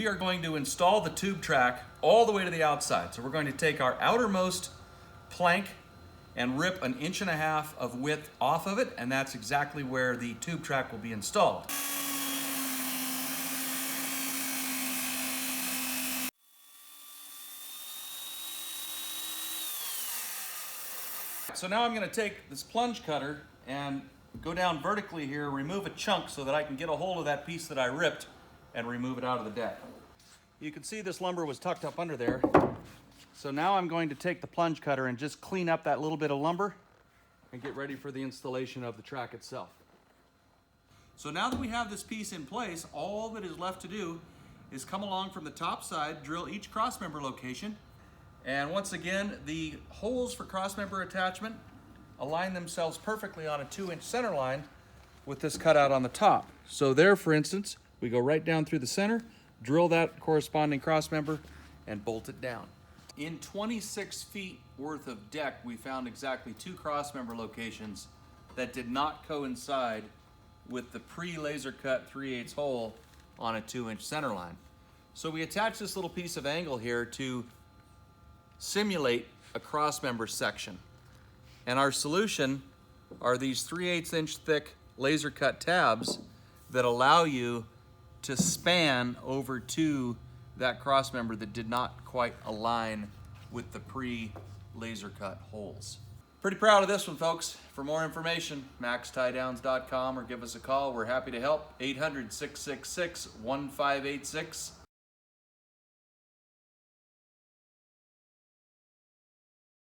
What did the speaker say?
we are going to install the tube track all the way to the outside. So we're going to take our outermost plank and rip 1.5 inches of width off of it, and that's exactly where the tube track will be installed. So now I'm going to take this plunge cutter and go down vertically here, remove a chunk so that I can get a hold of that piece that I ripped and remove it out of the deck. You can see this lumber was tucked up under there. So now I'm going to take the plunge cutter and just clean up that little bit of lumber and get ready for the installation of the track itself. So now that we have this piece in place, all that is left to do is come along from the top side, drill each crossmember location, and once again, the holes for crossmember attachment align themselves perfectly on a 2-inch center line with this cutout on the top. So there, for instance, we go right down through the center, drill that corresponding crossmember, and bolt it down. In 26 feet worth of deck, we found exactly 2 crossmember locations that did not coincide with the pre-laser cut 3/8 hole on a 2-inch center line. So we attach this little piece of angle here to simulate a crossmember section. And our solution are these 3/8 inch thick laser cut tabs that allow you to span over to that crossmember that did not quite align with the pre-laser cut holes. Pretty proud of this one, folks. For more information, maxtiedowns.com or give us a call. We're happy to help. 800-666-1586.